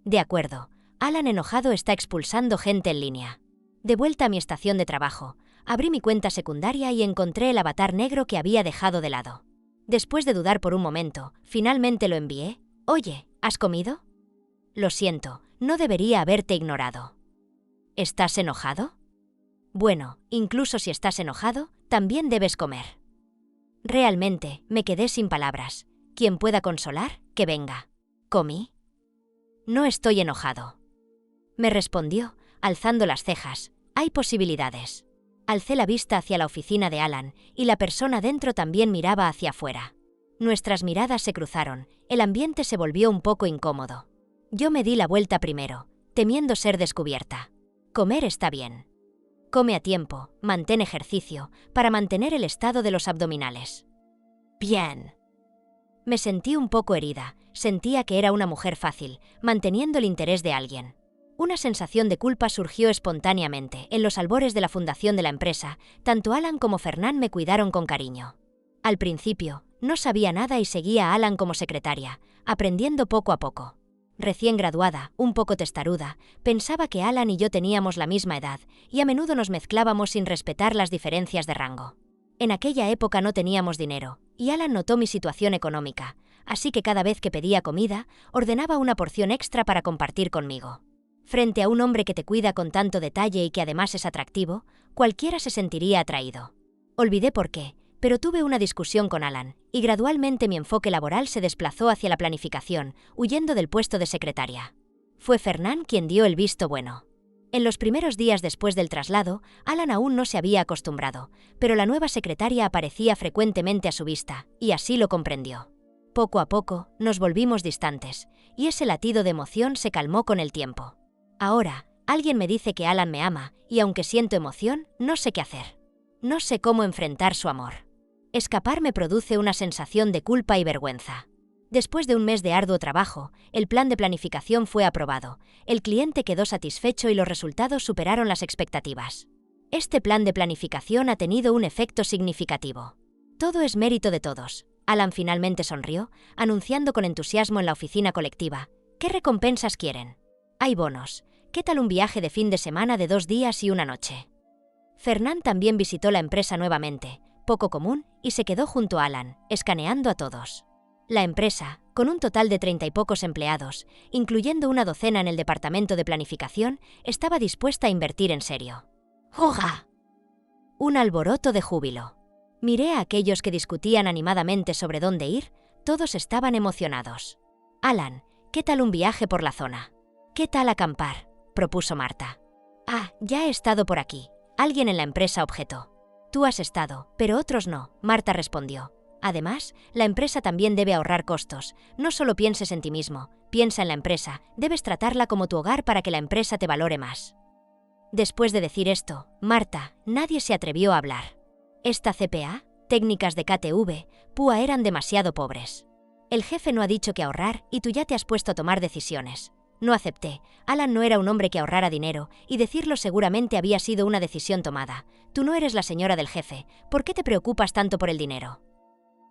De acuerdo. Alan enojado está expulsando gente en línea. De vuelta a mi estación de trabajo, abrí mi cuenta secundaria y encontré el avatar negro que había dejado de lado. Después de dudar por un momento, finalmente lo envié. Oye, ¿has comido? Lo siento, no debería haberte ignorado. ¿Estás enojado? Bueno, incluso si estás enojado, también debes comer. Realmente, me quedé sin palabras. Quien pueda consolar, que venga. ¿Comí? No estoy enojado. Me respondió, alzando las cejas. Hay posibilidades. Alcé la vista hacia la oficina de Alan, y la persona dentro también miraba hacia afuera. Nuestras miradas se cruzaron, el ambiente se volvió un poco incómodo. Yo me di la vuelta primero, temiendo ser descubierta. Comer está bien. Come a tiempo, mantén ejercicio, para mantener el estado de los abdominales. Bien. Me sentí un poco herida, sentía que era una mujer fácil, manteniendo el interés de alguien. Una sensación de culpa surgió espontáneamente. En los albores de la fundación de la empresa, tanto Alan como Fernán me cuidaron con cariño. Al principio, no sabía nada y seguía a Alan como secretaria, aprendiendo poco a poco. Recién graduada, un poco testaruda, pensaba que Alan y yo teníamos la misma edad, y a menudo nos mezclábamos sin respetar las diferencias de rango. En aquella época no teníamos dinero, y Alan notó mi situación económica, así que cada vez que pedía comida, ordenaba una porción extra para compartir conmigo. Frente a un hombre que te cuida con tanto detalle y que además es atractivo, cualquiera se sentiría atraído. Olvidé por qué, pero tuve una discusión con Alan, y gradualmente mi enfoque laboral se desplazó hacia la planificación, huyendo del puesto de secretaria. Fue Fernán quien dio el visto bueno. En los primeros días después del traslado, Alan aún no se había acostumbrado, pero la nueva secretaria aparecía frecuentemente a su vista, y así lo comprendió. Poco a poco, nos volvimos distantes, y ese latido de emoción se calmó con el tiempo. Ahora, alguien me dice que Alan me ama, y aunque siento emoción, no sé qué hacer. No sé cómo enfrentar su amor. Escapar me produce una sensación de culpa y vergüenza. Después de un mes de arduo trabajo, el plan de planificación fue aprobado, el cliente quedó satisfecho y los resultados superaron las expectativas. Este plan de planificación ha tenido un efecto significativo. Todo es mérito de todos. Alan finalmente sonrió, anunciando con entusiasmo en la oficina colectiva. ¿Qué recompensas quieren? Hay bonos. ¿Qué tal un viaje de fin de semana de 2 días y 1 noche? Fernán también visitó la empresa nuevamente, poco común, y se quedó junto a Alan, escaneando a todos. La empresa, con un total de 30 y pocos empleados, incluyendo una docena en el departamento de planificación, estaba dispuesta a invertir en serio. ¡Joja! Un alboroto de júbilo. Miré a aquellos que discutían animadamente sobre dónde ir, todos estaban emocionados. Alan, ¿qué tal un viaje por la zona? ¿Qué tal acampar?, propuso Marta. Ah, ya he estado por aquí, alguien en la empresa objetó. Tú has estado, pero otros no, Marta respondió. Además, la empresa también debe ahorrar costos. No solo pienses en ti mismo, piensa en la empresa, debes tratarla como tu hogar para que la empresa te valore más. Después de decir esto, Marta, nadie se atrevió a hablar. Esta CPA, técnicas de KTV, PUA eran demasiado pobres. El jefe no ha dicho que ahorrar y tú ya te has puesto a tomar decisiones. No acepté. Alan no era un hombre que ahorrara dinero, y decirlo seguramente había sido una decisión tomada. Tú no eres la señora del jefe. ¿Por qué te preocupas tanto por el dinero?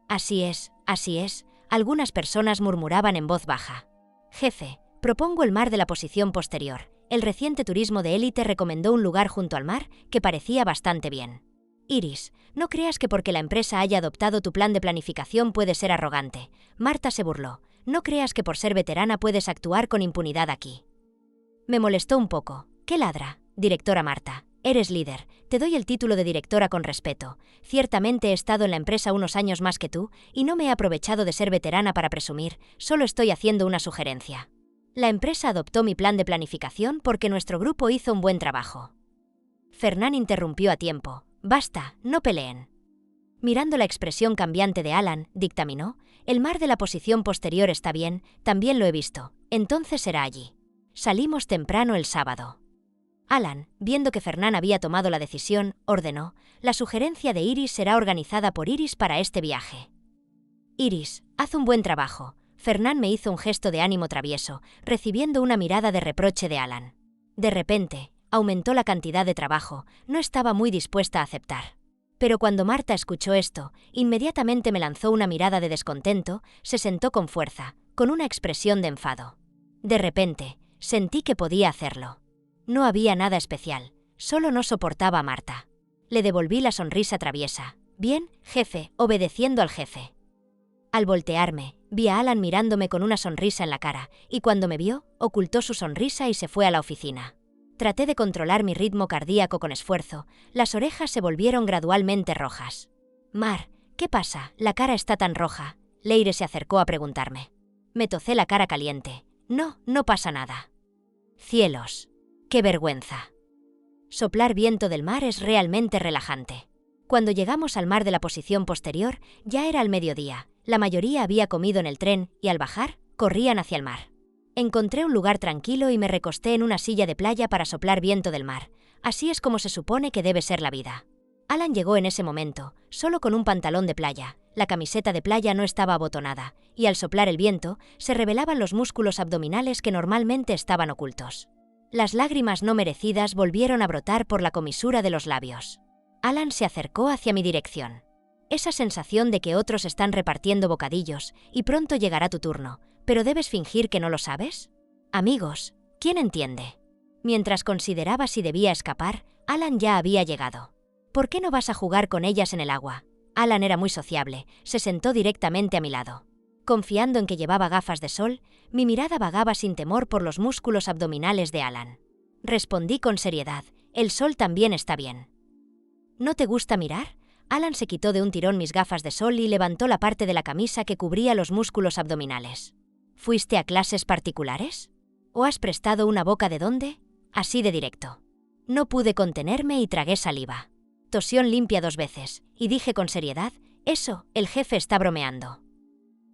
Así es, algunas personas murmuraban en voz baja. Jefe, propongo el mar de la posición posterior. El reciente turismo de élite recomendó un lugar junto al mar que parecía bastante bien. Iris, no creas que porque la empresa haya adoptado tu plan de planificación puede ser arrogante. Marta se burló. No creas que por ser veterana puedes actuar con impunidad aquí. Me molestó un poco. ¿Qué ladra? Directora Marta. Eres líder. Te doy el título de directora con respeto. Ciertamente he estado en la empresa unos años más que tú, y no me he aprovechado de ser veterana para presumir, solo estoy haciendo una sugerencia. La empresa adoptó mi plan de planificación porque nuestro grupo hizo un buen trabajo. Fernán interrumpió a tiempo. Basta, no peleen. Mirando la expresión cambiante de Alan, dictaminó, el mar de la posición posterior está bien, también lo he visto, entonces será allí. Salimos temprano el sábado. Alan, viendo que Fernán había tomado la decisión, ordenó, la sugerencia de Iris será organizada por Iris para este viaje. Iris, haz un buen trabajo. Fernán me hizo un gesto de ánimo travieso, recibiendo una mirada de reproche de Alan. De repente, aumentó la cantidad de trabajo, no estaba muy dispuesta a aceptar. Pero cuando Marta escuchó esto, inmediatamente me lanzó una mirada de descontento, se sentó con fuerza, con una expresión de enfado. De repente, sentí que podía hacerlo. No había nada especial, solo no soportaba a Marta. Le devolví la sonrisa traviesa. Bien, jefe, obedeciendo al jefe. Al voltearme, vi a Alan mirándome con una sonrisa en la cara, y cuando me vio, ocultó su sonrisa y se fue a la oficina. Traté de controlar mi ritmo cardíaco con esfuerzo, las orejas se volvieron gradualmente rojas. Mar, ¿qué pasa? La cara está tan roja. Leire se acercó a preguntarme. Me tocé la cara caliente. No pasa nada. Cielos. ¡Qué vergüenza! Soplar viento del mar es realmente relajante. Cuando llegamos al mar de la posición posterior, ya era al mediodía. La mayoría había comido en el tren y al bajar, corrían hacia el mar. Encontré un lugar tranquilo y me recosté en una silla de playa para soplar viento del mar. Así es como se supone que debe ser la vida. Alan llegó en ese momento, solo con un pantalón de playa. La camiseta de playa no estaba abotonada, y al soplar el viento, se revelaban los músculos abdominales que normalmente estaban ocultos. Las lágrimas no merecidas volvieron a brotar por la comisura de los labios. Alan se acercó hacia mi dirección. Esa sensación de que otros están repartiendo bocadillos y pronto llegará tu turno, pero debes fingir que no lo sabes. Amigos, ¿quién entiende? Mientras consideraba si debía escapar, Alan ya había llegado. ¿Por qué no vas a jugar con ellas en el agua? Alan era muy sociable, se sentó directamente a mi lado. Confiando en que llevaba gafas de sol, mi mirada vagaba sin temor por los músculos abdominales de Alan. Respondí con seriedad, el sol también está bien. ¿No te gusta mirar? Alan se quitó de un tirón mis gafas de sol y levantó la parte de la camisa que cubría los músculos abdominales. ¿Fuiste a clases particulares? ¿O has prestado una boca de dónde? Así de directo. No pude contenerme y tragué saliva. Tosión limpia 2 veces, y dije con seriedad, eso, el jefe está bromeando.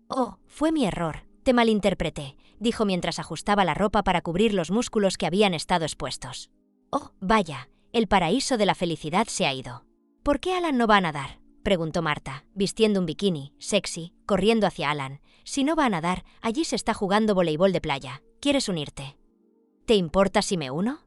Oh, fue mi error, te malinterpreté, dijo mientras ajustaba la ropa para cubrir los músculos que habían estado expuestos. Oh, vaya, el paraíso de la felicidad se ha ido. ¿Por qué Alan no va a nadar? Preguntó Marta, vistiendo un bikini, sexy, corriendo hacia Alan. Si no va a nadar, allí se está jugando voleibol de playa. ¿Quieres unirte? ¿Te importa si me uno?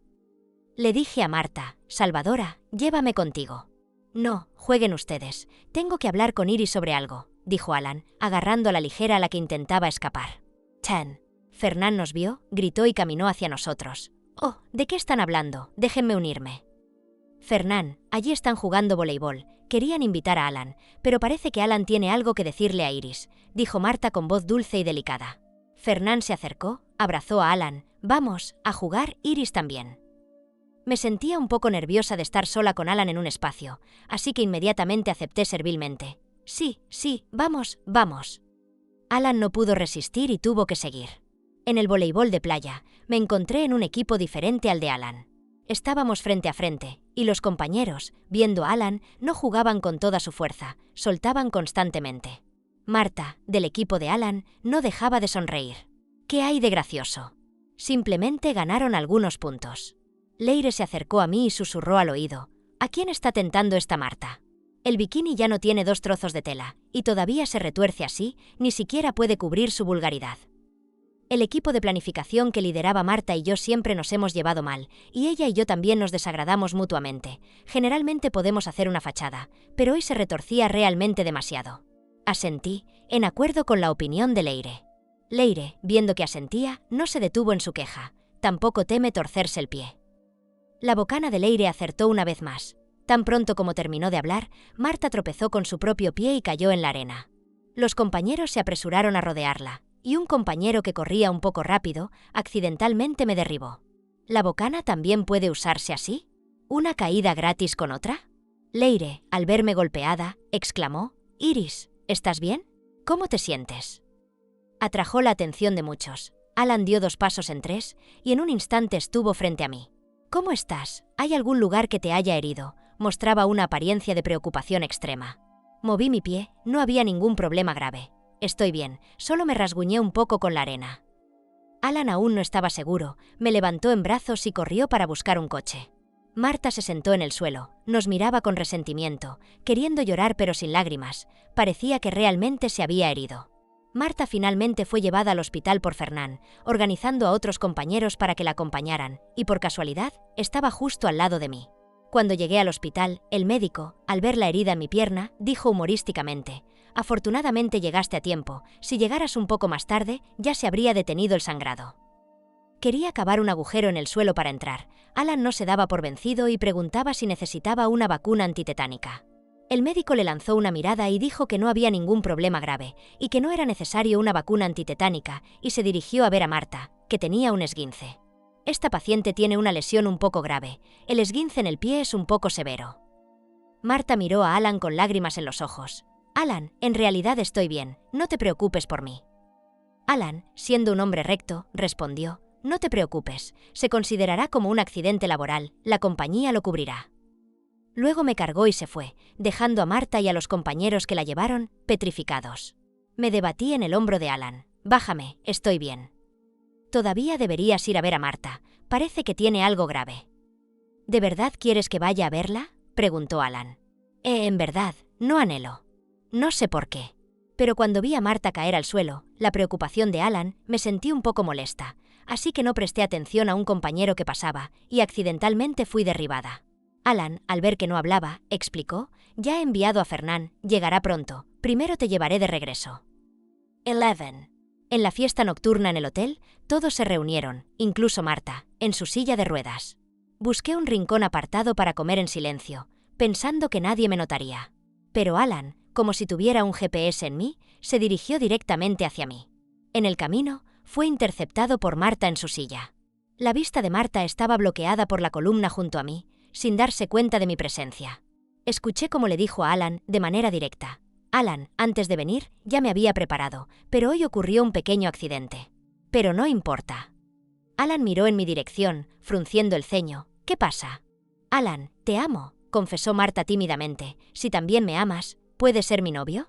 Le dije a Marta, Salvadora, llévame contigo. No, jueguen ustedes. Tengo que hablar con Iris sobre algo, dijo Alan, agarrando a la ligera a la que intentaba escapar. Chan. Fernán nos vio, gritó y caminó hacia nosotros. Oh, ¿de qué están hablando? Déjenme unirme. Fernán, allí están jugando voleibol. Querían invitar a Alan, pero parece que Alan tiene algo que decirle a Iris, dijo Marta con voz dulce y delicada. Fernán se acercó, abrazó a Alan. Vamos, a jugar, Iris también. Me sentía un poco nerviosa de estar sola con Alan en un espacio, así que inmediatamente acepté servilmente. Sí, vamos, vamos. Alan no pudo resistir y tuvo que seguir. En el voleibol de playa, me encontré en un equipo diferente al de Alan. Estábamos frente a frente, y los compañeros, viendo a Alan, no jugaban con toda su fuerza, soltaban constantemente. Marta, del equipo de Alan, no dejaba de sonreír. ¿Qué hay de gracioso? Simplemente ganaron algunos puntos. Leire se acercó a mí y susurró al oído. ¿A quién está tentando esta Marta? El bikini ya no tiene 2 trozos de tela, y todavía se retuerce así, ni siquiera puede cubrir su vulgaridad. El equipo de planificación que lideraba Marta y yo siempre nos hemos llevado mal, y ella y yo también nos desagradamos mutuamente. Generalmente podemos hacer una fachada, pero hoy se retorcía realmente demasiado. Asentí, en acuerdo con la opinión de Leire. Leire, viendo que asentía, no se detuvo en su queja. Tampoco teme torcerse el pie. La bocana de Leire acertó una vez más. Tan pronto como terminó de hablar, Marta tropezó con su propio pie y cayó en la arena. Los compañeros se apresuraron a rodearla, y un compañero que corría un poco rápido, accidentalmente me derribó. ¿La bocana también puede usarse así? ¿Una caída gratis con otra? Leire, al verme golpeada, exclamó, «Iris, ¿estás bien? ¿Cómo te sientes?» Atrajo la atención de muchos. Alan dio 2 pasos en 3, y en un instante estuvo frente a mí. «¿Cómo estás? ¿Hay algún lugar que te haya herido?» Mostraba una apariencia de preocupación extrema. Moví mi pie, no había ningún problema grave. «Estoy bien, solo me rasguñé un poco con la arena». Alan aún no estaba seguro, me levantó en brazos y corrió para buscar un coche. Marta se sentó en el suelo, nos miraba con resentimiento, queriendo llorar pero sin lágrimas, parecía que realmente se había herido. Marta finalmente fue llevada al hospital por Fernán, organizando a otros compañeros para que la acompañaran, y por casualidad, estaba justo al lado de mí. Cuando llegué al hospital, el médico, al ver la herida en mi pierna, dijo humorísticamente, «Afortunadamente llegaste a tiempo, si llegaras un poco más tarde, ya se habría detenido el sangrado». Quería cavar un agujero en el suelo para entrar. Alan no se daba por vencido y preguntaba si necesitaba una vacuna antitetánica. El médico le lanzó una mirada y dijo que no había ningún problema grave, y que no era necesario una vacuna antitetánica, y se dirigió a ver a Marta, que tenía un esguince. «Esta paciente tiene una lesión un poco grave. El esguince en el pie es un poco severo». Marta miró a Alan con lágrimas en los ojos. «Alan, en realidad estoy bien, no te preocupes por mí». Alan, siendo un hombre recto, respondió, «No te preocupes, se considerará como un accidente laboral, la compañía lo cubrirá». Luego me cargó y se fue, dejando a Marta y a los compañeros que la llevaron, petrificados. Me debatí en el hombro de Alan. «Bájame, estoy bien». «Todavía deberías ir a ver a Marta, parece que tiene algo grave». «¿De verdad quieres que vaya a verla?», preguntó Alan. En verdad, no anhelo. No sé por qué. Pero cuando vi a Marta caer al suelo, la preocupación de Alan, me sentí un poco molesta, así que no presté atención a un compañero que pasaba, y accidentalmente fui derribada. Alan, al ver que no hablaba, explicó: «Ya he enviado a Fernán, llegará pronto, primero te llevaré de regreso». 11. En la fiesta nocturna en el hotel, todos se reunieron, incluso Marta, en su silla de ruedas. Busqué un rincón apartado para comer en silencio, pensando que nadie me notaría. Pero Alan, como si tuviera un GPS en mí, se dirigió directamente hacia mí. En el camino, fue interceptado por Marta en su silla. La vista de Marta estaba bloqueada por la columna junto a mí, sin darse cuenta de mi presencia. Escuché cómo le dijo a Alan, de manera directa: «Alan, antes de venir, ya me había preparado, pero hoy ocurrió un pequeño accidente. Pero no importa». Alan miró en mi dirección, frunciendo el ceño. «¿Qué pasa?» «Alan, te amo», confesó Marta tímidamente. «Si también me amas, ¿puedes ser mi novio?»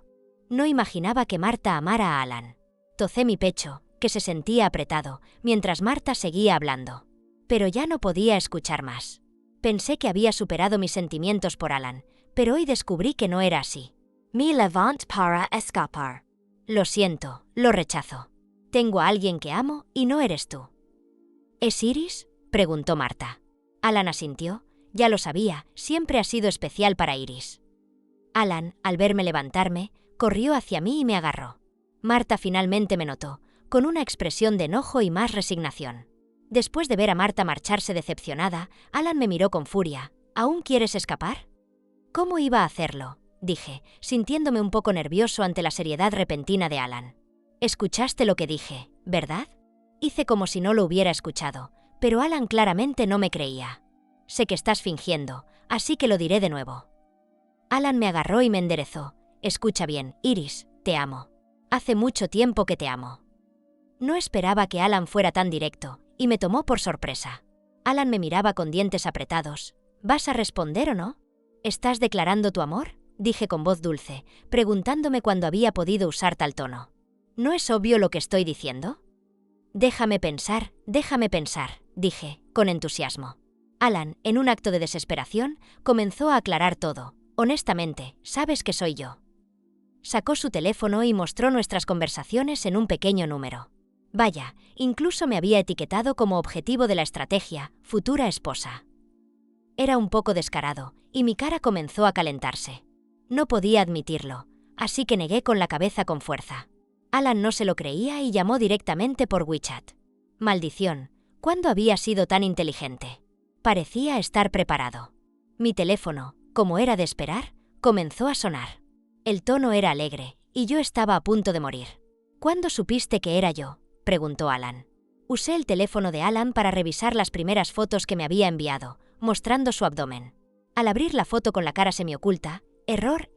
No imaginaba que Marta amara a Alan. Tocé mi pecho, que se sentía apretado, mientras Marta seguía hablando. Pero ya no podía escuchar más. Pensé que había superado mis sentimientos por Alan, pero hoy descubrí que no era así. Me levant para escapar. Lo siento, lo rechazo. Tengo a alguien que amo y no eres tú. ¿Es Iris?, preguntó Marta. Alan asintió. Ya lo sabía, siempre ha sido especial para Iris. Alan, al verme levantarme, corrió hacia mí y me agarró. Marta finalmente me notó, con una expresión de enojo y más resignación. Después de ver a Marta marcharse decepcionada, Alan me miró con furia. «¿Aún quieres escapar?» «¿Cómo iba a hacerlo?», dije, sintiéndome un poco nervioso ante la seriedad repentina de Alan. «Escuchaste lo que dije, ¿verdad?» Hice como si no lo hubiera escuchado, pero Alan claramente no me creía. «Sé que estás fingiendo, así que lo diré de nuevo». Alan me agarró y me enderezó. «Escucha bien, Iris, te amo. Hace mucho tiempo que te amo». No esperaba que Alan fuera tan directo, y me tomó por sorpresa. Alan me miraba con dientes apretados. «¿Vas a responder o no?» «¿Estás declarando tu amor?», dije con voz dulce, preguntándome cuándo había podido usar tal tono. ¿No es obvio lo que estoy diciendo? Déjame pensar, dije, con entusiasmo. Alan, en un acto de desesperación, comenzó a aclarar todo. «Honestamente, sabes que soy yo». Sacó su teléfono y mostró nuestras conversaciones en un pequeño número. Vaya, incluso me había etiquetado como objetivo de la estrategia, futura esposa. Era un poco descarado, y mi cara comenzó a calentarse. No podía admitirlo, así que negué con la cabeza con fuerza. Alan no se lo creía y llamó directamente por WeChat. Maldición, ¿cuándo había sido tan inteligente? Parecía estar preparado. Mi teléfono, como era de esperar, comenzó a sonar. El tono era alegre, y yo estaba a punto de morir. «¿Cuándo supiste que era yo?», preguntó Alan. Usé el teléfono de Alan para revisar las primeras fotos que me había enviado, mostrando su abdomen. Al abrir la foto con la cara semioculta, «Error»,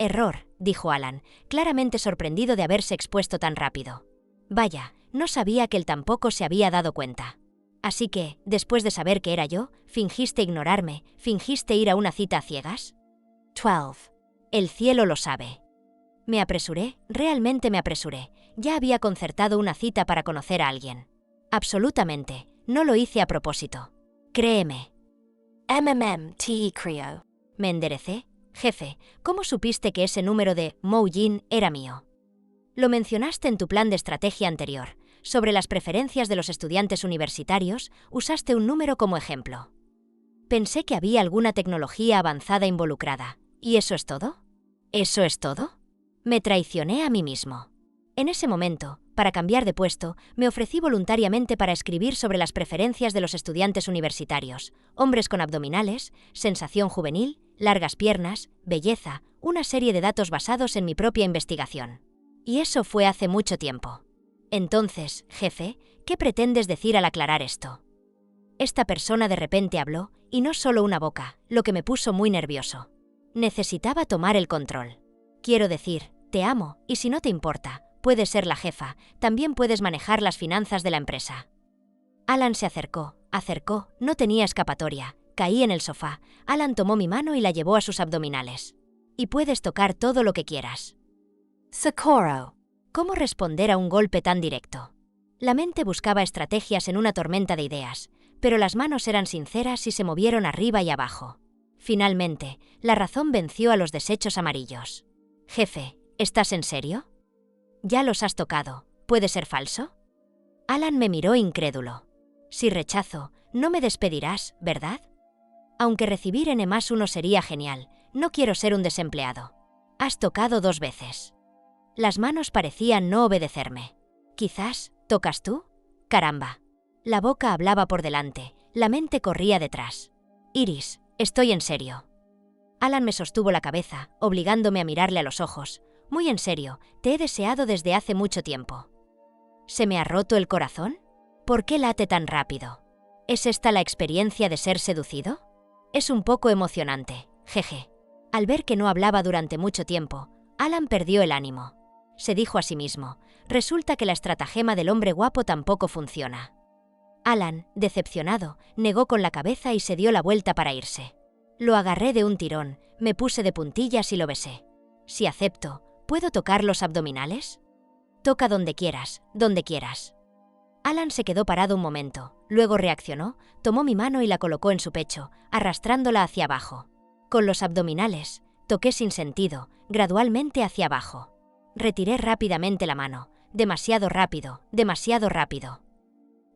dijo Alan, claramente sorprendido de haberse expuesto tan rápido. Vaya, no sabía que él tampoco se había dado cuenta. Así que, después de saber que era yo, ¿fingiste ignorarme? ¿Fingiste ir a una cita a ciegas? 12. El cielo lo sabe. Me apresuré, realmente me apresuré. Ya había concertado una cita para conocer a alguien. Absolutamente, no lo hice a propósito. Créeme. Te creo. Me enderecé. «Jefe, ¿cómo supiste que ese número de Mou Jin era mío?» Lo mencionaste en tu plan de estrategia anterior. Sobre las preferencias de los estudiantes universitarios, usaste un número como ejemplo. Pensé que había alguna tecnología avanzada involucrada. ¿Y eso es todo? ¿Eso es todo? Me traicioné a mí mismo. En ese momento, para cambiar de puesto, me ofrecí voluntariamente para escribir sobre las preferencias de los estudiantes universitarios: hombres con abdominales, sensación juvenil, largas piernas, belleza, una serie de datos basados en mi propia investigación. Y eso fue hace mucho tiempo. Entonces, jefe, ¿qué pretendes decir al aclarar esto? Esta persona de repente habló, y no solo una boca, lo que me puso muy nervioso. Necesitaba tomar el control. Quiero decir, te amo, y si no te importa, puedes ser la jefa, también puedes manejar las finanzas de la empresa. Alan se acercó, no tenía escapatoria. Caí en el sofá. Alan tomó mi mano y la llevó a sus abdominales. «Y puedes tocar todo lo que quieras». Socorro. ¿Cómo responder a un golpe tan directo? La mente buscaba estrategias en una tormenta de ideas, pero las manos eran sinceras y se movieron arriba y abajo. Finalmente, la razón venció a los desechos amarillos. «Jefe, ¿estás en serio?» Ya los has tocado. ¿Puede ser falso? Alan me miró incrédulo. Si rechazo, no me despedirás, ¿verdad? Aunque recibir N+1 sería genial, no quiero ser un desempleado. Has tocado 2 veces. Las manos parecían no obedecerme. Quizás, ¿tocas tú? Caramba. La boca hablaba por delante, la mente corría detrás. Iris, estoy en serio. Alan me sostuvo la cabeza, obligándome a mirarle a los ojos. Muy en serio, te he deseado desde hace mucho tiempo. ¿Se me ha roto el corazón? ¿Por qué late tan rápido? ¿Es esta la experiencia de ser seducido? Es un poco emocionante, jeje. Al ver que no hablaba durante mucho tiempo, Alan perdió el ánimo. Se dijo a sí mismo, resulta que la estratagema del hombre guapo tampoco funciona. Alan, decepcionado, negó con la cabeza y se dio la vuelta para irse. Lo agarré de un tirón, me puse de puntillas y lo besé. Si acepto, ¿puedo tocar los abdominales? Toca donde quieras, donde quieras. Alan se quedó parado un momento, luego reaccionó, tomó mi mano y la colocó en su pecho, arrastrándola hacia abajo. Con los abdominales, toqué sin sentido, gradualmente hacia abajo. Retiré rápidamente la mano, demasiado rápido, demasiado rápido.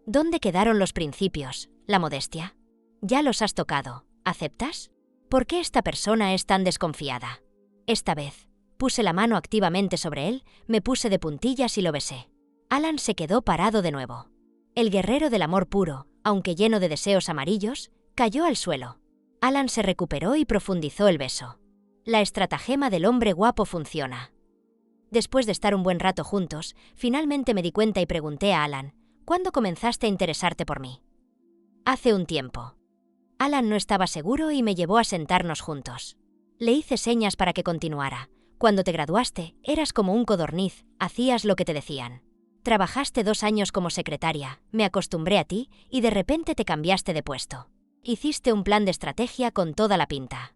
¿Dónde quedaron los principios, la modestia? Ya los has tocado, ¿aceptas? ¿Por qué esta persona es tan desconfiada? Esta vez, puse la mano activamente sobre él, me puse de puntillas y lo besé. Alan se quedó parado de nuevo. El guerrero del amor puro, aunque lleno de deseos amarillos, cayó al suelo. Alan se recuperó y profundizó el beso. La estratagema del hombre guapo funciona. Después de estar un buen rato juntos, finalmente me di cuenta y pregunté a Alan, ¿cuándo comenzaste a interesarte por mí? Hace un tiempo. Alan no estaba seguro y me llevó a sentarnos juntos. Le hice señas para que continuara. Cuando te graduaste, eras como un codorniz, hacías lo que te decían. Trabajaste 2 años como secretaria, me acostumbré a ti y de repente te cambiaste de puesto. Hiciste un plan de estrategia con toda la pinta.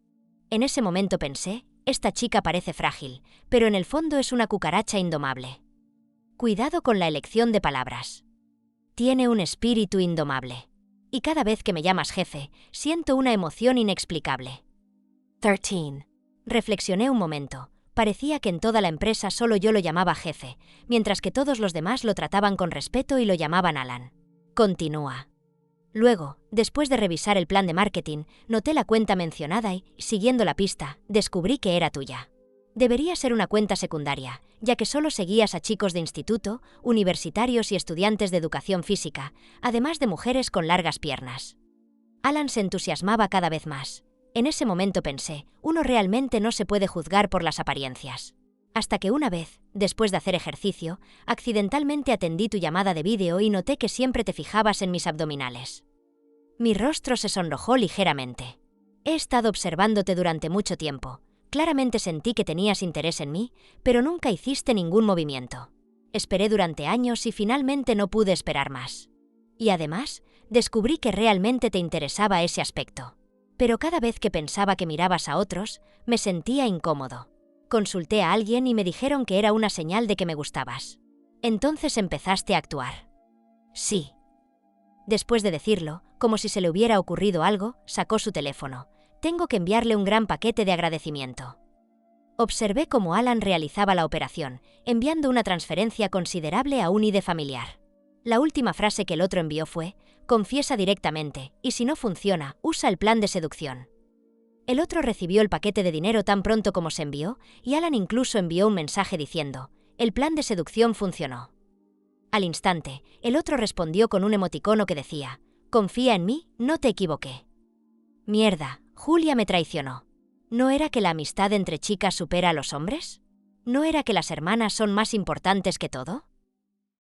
En ese momento pensé, esta chica parece frágil, pero en el fondo es una cucaracha indomable. Cuidado con la elección de palabras. Tiene un espíritu indomable. Y cada vez que me llamas jefe, siento una emoción inexplicable. 13. Reflexioné un momento. Parecía que en toda la empresa solo yo lo llamaba jefe, mientras que todos los demás lo trataban con respeto y lo llamaban Alan. Continúa. Luego, después de revisar el plan de marketing, noté la cuenta mencionada y, siguiendo la pista, descubrí que era tuya. Debería ser una cuenta secundaria, ya que solo seguías a chicos de instituto, universitarios y estudiantes de educación física, además de mujeres con largas piernas. Alan se entusiasmaba cada vez más. En ese momento pensé, uno realmente no se puede juzgar por las apariencias. Hasta que una vez, después de hacer ejercicio, accidentalmente atendí tu llamada de vídeo y noté que siempre te fijabas en mis abdominales. Mi rostro se sonrojó ligeramente. He estado observándote durante mucho tiempo. Claramente sentí que tenías interés en mí, pero nunca hiciste ningún movimiento. Esperé durante años y finalmente no pude esperar más. Y además, descubrí que realmente te interesaba ese aspecto. Pero cada vez que pensaba que mirabas a otros, me sentía incómodo. Consulté a alguien y me dijeron que era una señal de que me gustabas. Entonces empezaste a actuar. Sí. Después de decirlo, como si se le hubiera ocurrido algo, sacó su teléfono. Tengo que enviarle un gran paquete de agradecimiento. Observé cómo Alan realizaba la operación, enviando una transferencia considerable a un ID familiar. La última frase que el otro envió fue, confiesa directamente, y si no funciona, usa el plan de seducción. El otro recibió el paquete de dinero tan pronto como se envió, y Alan incluso envió un mensaje diciendo, el plan de seducción funcionó. Al instante, el otro respondió con un emoticono que decía, confía en mí, no te equivoqué. Mierda, Julia me traicionó. ¿No era que la amistad entre chicas supera a los hombres? ¿No era que las hermanas son más importantes que todo?